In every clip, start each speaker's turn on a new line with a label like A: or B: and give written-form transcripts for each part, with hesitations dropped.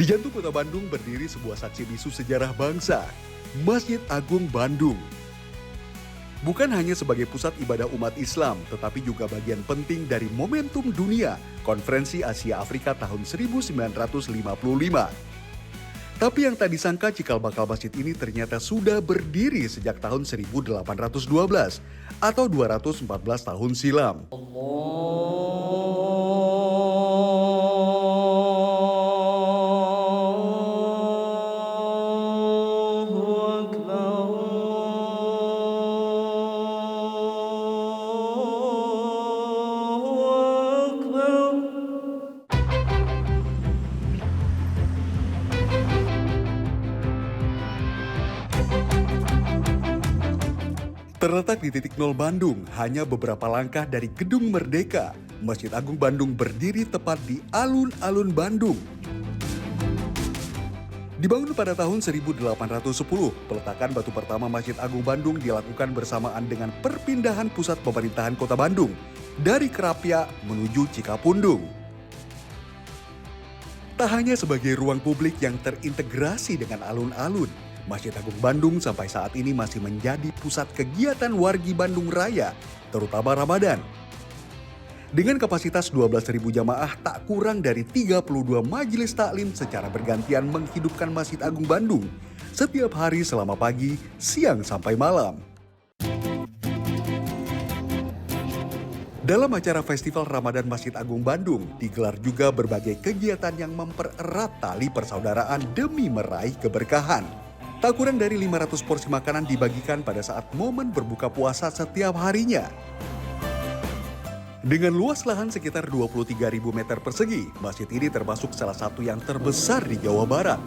A: Di jantung kota Bandung berdiri sebuah saksi bisu sejarah bangsa, Masjid Agung Bandung. Bukan hanya sebagai pusat ibadah umat Islam, tetapi juga bagian penting dari momentum dunia Konferensi Asia Afrika tahun 1955. Tapi yang tak disangka cikal bakal masjid ini ternyata sudah berdiri sejak tahun 1812 atau 214 tahun silam. Terletak di titik nol Bandung, hanya beberapa langkah dari Gedung Merdeka, Masjid Agung Bandung berdiri tepat di alun-alun Bandung. Dibangun pada tahun 1810, peletakan batu pertama Masjid Agung Bandung dilakukan bersamaan dengan perpindahan pusat pemerintahan Kota Bandung dari Kerapia menuju Cikapundung. Tak hanya sebagai ruang publik yang terintegrasi dengan alun-alun, Masjid Agung Bandung sampai saat ini masih menjadi pusat kegiatan wargi Bandung Raya, terutama Ramadan. Dengan kapasitas 12.000 jamaah, tak kurang dari 32 majelis taklim secara bergantian menghidupkan Masjid Agung Bandung setiap hari selama pagi, siang sampai malam. Dalam acara Festival Ramadan Masjid Agung Bandung, digelar juga berbagai kegiatan yang mempererat tali persaudaraan demi meraih keberkahan. Tak kurang dari 500 porsi makanan dibagikan pada saat momen berbuka puasa setiap harinya. Dengan luas lahan sekitar 23.000 meter persegi, masjid ini termasuk salah satu yang terbesar di Jawa Barat.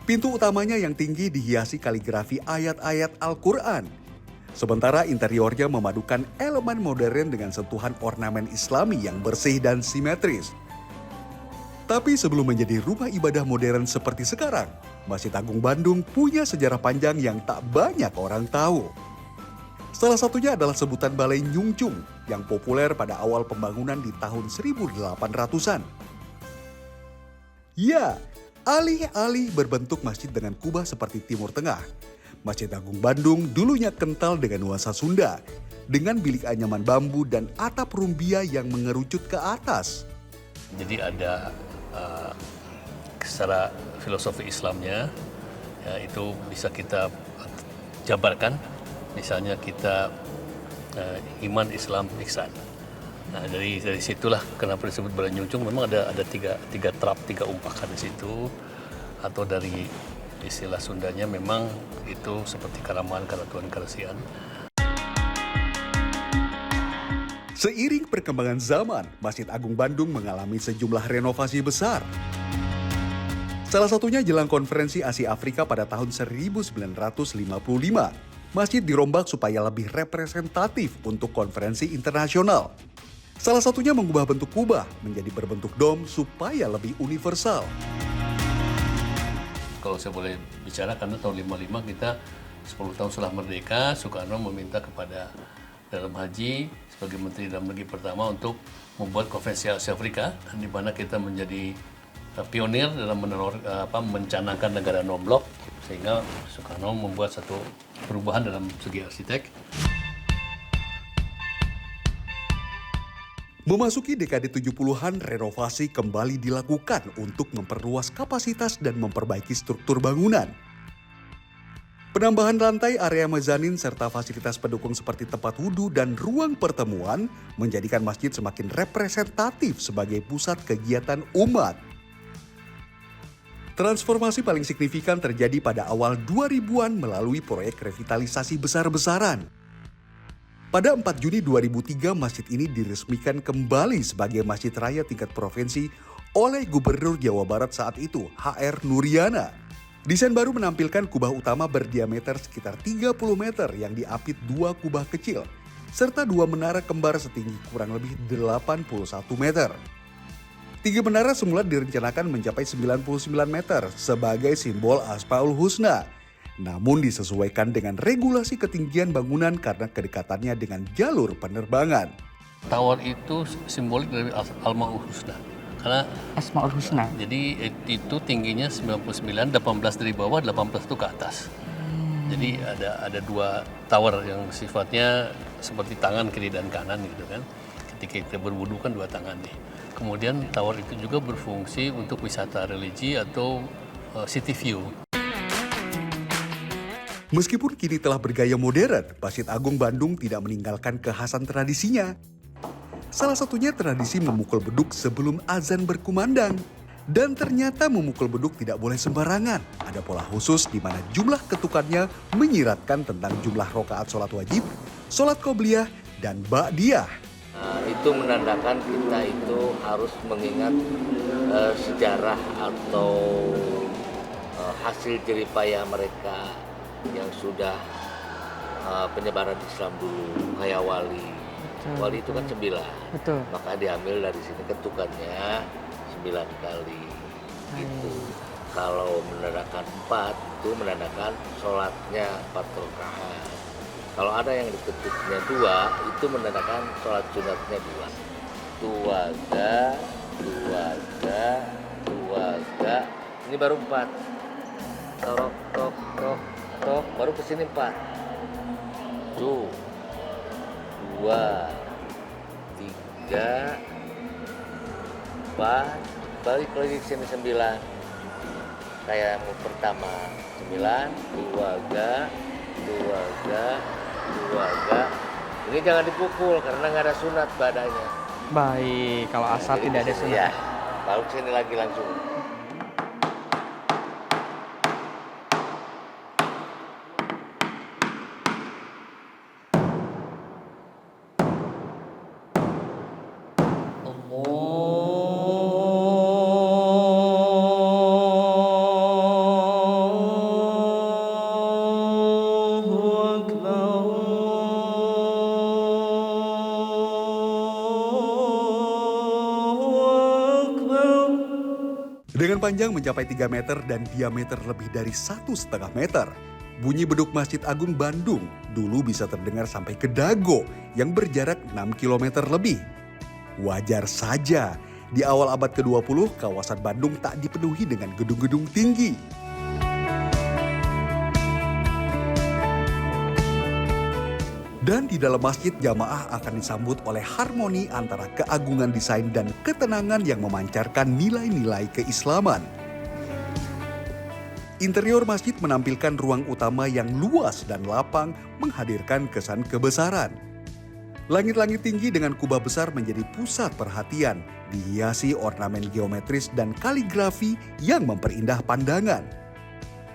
A: Pintu utamanya yang tinggi dihiasi kaligrafi ayat-ayat Al-Quran. Sementara interiornya memadukan elemen modern dengan sentuhan ornamen Islami yang bersih dan simetris. Tapi sebelum menjadi rumah ibadah modern seperti sekarang, Masjid Agung Bandung punya sejarah panjang yang tak banyak orang tahu. Salah satunya adalah sebutan Balai Nyungcung yang populer pada awal pembangunan di tahun 1800-an. Ya, alih-alih berbentuk masjid dengan kubah seperti Timur Tengah, Masjid Agung Bandung dulunya kental dengan nuansa Sunda, dengan bilik anyaman bambu dan atap rumbia yang mengerucut ke atas.
B: Jadi ada secara filosofi Islamnya, ya, itu bisa kita jabarkan. Misalnya kita iman, Islam, ihsan. Nah dari situlah kenapa disebut Balai Nyungcung. Memang ada tiga trap, tiga umpakan di situ. Atau dari istilah Sundanya memang itu seperti Karaman, Karatuan, Karesian.
A: Seiring perkembangan zaman, Masjid Agung Bandung mengalami sejumlah renovasi besar. Salah satunya jelang Konferensi Asia Afrika pada tahun 1955. Masjid dirombak supaya lebih representatif untuk konferensi internasional. Salah satunya mengubah bentuk kubah menjadi berbentuk dom supaya lebih universal.
B: Kalau saya boleh bicara, karena tahun 55 kita 10 tahun setelah merdeka, Soekarno meminta kepada Dalam Haji sebagai Menteri Dalam Negeri pertama untuk membuat Konferensi Asia Afrika, di mana kita menjadi pionir dalam mencanangkan negara non-blok, sehingga Soekarno membuat satu perubahan dalam segi arsitek.
A: Memasuki dekade 70-an, renovasi kembali dilakukan untuk memperluas kapasitas dan memperbaiki struktur bangunan. Penambahan lantai, area mezanin, serta fasilitas pendukung seperti tempat wudhu dan ruang pertemuan menjadikan masjid semakin representatif sebagai pusat kegiatan umat. Transformasi paling signifikan terjadi pada awal 2000-an melalui proyek revitalisasi besar-besaran. Pada 4 Juni 2003, masjid ini diresmikan kembali sebagai masjid raya tingkat provinsi oleh Gubernur Jawa Barat saat itu, HR Nuriana. Desain baru menampilkan kubah utama berdiameter sekitar 30 meter yang diapit 2 kubah kecil, serta 2 menara kembar setinggi kurang lebih 81 meter. 3 menara semula direncanakan mencapai 99 meter sebagai simbol Asmaul Husna. Namun disesuaikan dengan regulasi ketinggian bangunan karena kedekatannya dengan jalur penerbangan.
B: Tower itu simbolik dari Asmaul Husna. Karena
C: Asmaul Husna.
B: jadi itu tingginya 99, 18 dari bawah, 18 itu ke atas. Jadi ada dua tower yang sifatnya seperti tangan kiri dan kanan gitu kan. Ketika kita berwudu kan dua tangan nih. Kemudian tower itu juga berfungsi untuk wisata religi atau city view.
A: Meskipun kini telah bergaya modern, Masjid Agung Bandung tidak meninggalkan kekhasan tradisinya. Salah satunya tradisi memukul beduk sebelum azan berkumandang. Dan ternyata memukul beduk tidak boleh sembarangan. Ada pola khusus di mana jumlah ketukannya menyiratkan tentang jumlah rokaat sholat wajib, sholat qobliyah, dan ba'diyah.
D: Nah, itu menandakan kita itu harus mengingat sejarah atau hasil jeripayah mereka yang sudah penyebaran Islam dulu, kayak wali.
C: Betul,
D: Wali itu kan 9.
C: Betul.
D: Maka diambil dari sini ketukannya 9 kali. Gitu. Kalau menandakan 4 itu menandakan sholatnya 4 rakaat. Kalau ada yang diketuknya 2 itu menandakan sholat sunatnya 2. Duaga, ini baru 4. Tok, tok, tok, tok, baru ke sini 4. 1, 2, 3, 4, balik lagi ke sini 9. Kayak yang pertama 9, duaga. Ini jangan dipukul karena nggak ada sunat badannya.
C: Baik, kalau asal
D: Jadi
C: tidak ada
D: ke sini
C: sunat.
D: ya. Baru ke sini lagi langsung.
A: Dengan panjang mencapai 3 meter dan diameter lebih dari 1,5 meter, bunyi beduk Masjid Agung Bandung dulu bisa terdengar sampai ke Dago yang berjarak 6 km lebih. Wajar saja, di awal abad ke-20 kawasan Bandung tak dipenuhi dengan gedung-gedung tinggi. Dan di dalam masjid, jamaah akan disambut oleh harmoni antara keagungan desain dan ketenangan yang memancarkan nilai-nilai keislaman. Interior masjid menampilkan ruang utama yang luas dan lapang, menghadirkan kesan kebesaran. Langit-langit tinggi dengan kubah besar menjadi pusat perhatian, dihiasi ornamen geometris dan kaligrafi yang memperindah pandangan.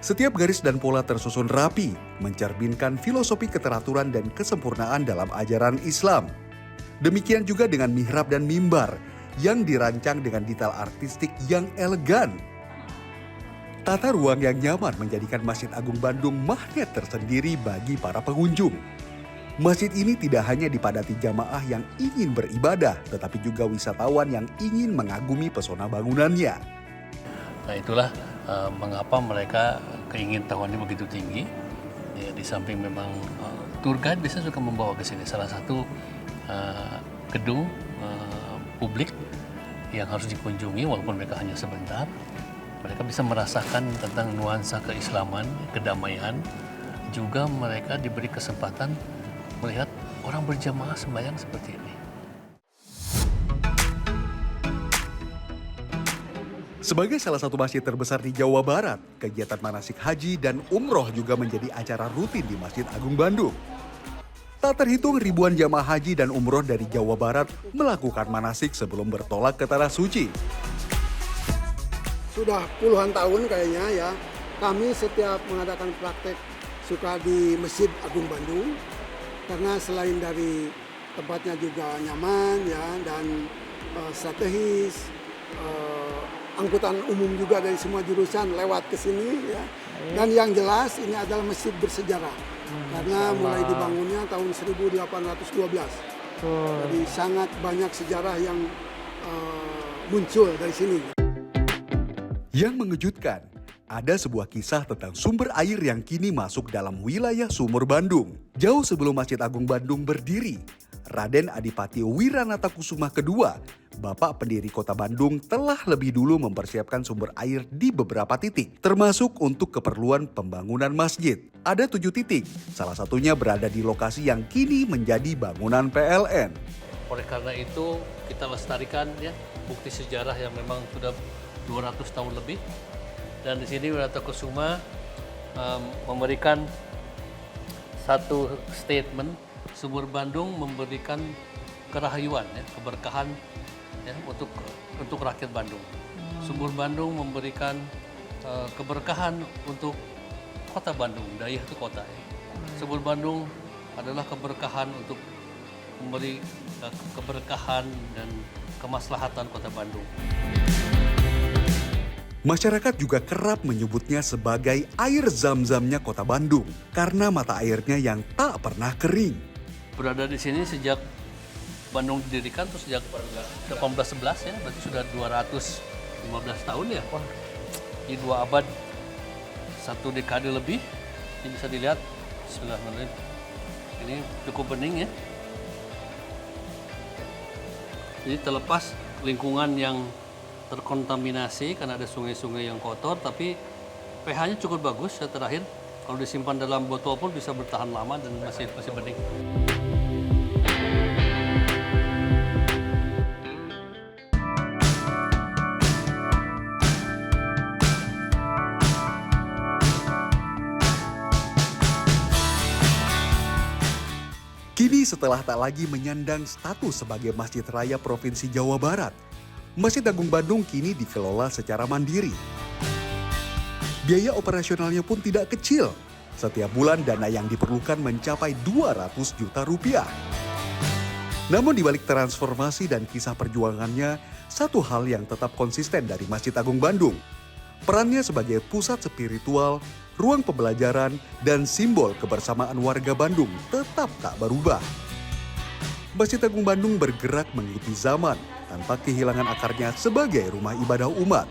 A: Setiap garis dan pola tersusun rapi, mencerminkan filosofi keteraturan dan kesempurnaan dalam ajaran Islam. Demikian juga dengan mihrab dan mimbar yang dirancang dengan detail artistik yang elegan. Tata ruang yang nyaman menjadikan Masjid Agung Bandung magnet tersendiri bagi para pengunjung. Masjid ini tidak hanya dipadati jamaah yang ingin beribadah, tetapi juga wisatawan yang ingin mengagumi pesona bangunannya.
B: Nah itulah mengapa mereka keingintahuannya begitu tinggi. Ya, di samping memang tour guide biasanya suka membawa ke sini. Salah satu gedung publik yang harus dikunjungi walaupun mereka hanya sebentar. Mereka bisa merasakan tentang nuansa keislaman, kedamaian. Juga mereka diberi kesempatan melihat orang berjamaah sembahyang seperti ini.
A: Sebagai salah satu masjid terbesar di Jawa Barat, kegiatan manasik haji dan umroh juga menjadi acara rutin di Masjid Agung Bandung. Tak terhitung ribuan jamaah haji dan umroh dari Jawa Barat melakukan manasik sebelum bertolak ke Tanah Suci.
E: Sudah puluhan tahun kayaknya ya, kami setiap mengadakan praktek suka di Masjid Agung Bandung. Karena selain dari tempatnya juga nyaman ya dan strategis, angkutan umum juga dari semua jurusan lewat ke sini ya. Dan yang jelas ini adalah masjid bersejarah. Karena mulai dibangunnya tahun 1812. Jadi sangat banyak sejarah yang muncul dari sini.
A: Yang mengejutkan, ada sebuah kisah tentang sumber air yang kini masuk dalam wilayah Sumur Bandung. Jauh sebelum Masjid Agung Bandung berdiri, Raden Adipati Wiranata Kusuma II Bapak pendiri Kota Bandung telah lebih dulu mempersiapkan sumber air di beberapa titik, termasuk untuk keperluan pembangunan masjid. Ada 7 titik, salah satunya berada di lokasi yang kini menjadi bangunan PLN.
B: Oleh karena itu kita lestarikan ya bukti sejarah yang memang sudah 200 tahun lebih. Dan di sini Wiranto Kusuma memberikan satu statement, Sumur Bandung memberikan kerahayuan, ya, keberkahan ya, untuk rakyat Bandung. Sumur Bandung memberikan keberkahan untuk kota Bandung, daya itu kota. Ya. Sumur Bandung adalah keberkahan untuk memberi keberkahan dan kemaslahatan kota Bandung.
A: Masyarakat juga kerap menyebutnya sebagai air zam-zamnya Kota Bandung karena mata airnya yang tak pernah kering.
B: Berada di sini sejak Bandung didirikan tuh sejak 1811 ya, berarti sudah 215 tahun ya. Di 2 abad, 1 dekade lebih. Ini bisa dilihat, bismillahirrahmanirrahim. Ini cukup bening ya. Jadi terlepas lingkungan yang terkontaminasi karena ada sungai-sungai yang kotor, tapi pH-nya cukup bagus ya terakhir. Kalau disimpan dalam botol pun bisa bertahan lama dan masih bening.
A: Kini setelah tak lagi menyandang status sebagai Masjid Raya Provinsi Jawa Barat, Masjid Agung Bandung kini dikelola secara mandiri. Biaya operasionalnya pun tidak kecil. Setiap bulan dana yang diperlukan mencapai 200 juta rupiah. Namun di balik transformasi dan kisah perjuangannya, satu hal yang tetap konsisten dari Masjid Agung Bandung. Perannya sebagai pusat spiritual, ruang pembelajaran, dan simbol kebersamaan warga Bandung tetap tak berubah. Masjid Agung Bandung bergerak mengikuti zaman tanpa kehilangan akarnya sebagai rumah ibadah umat.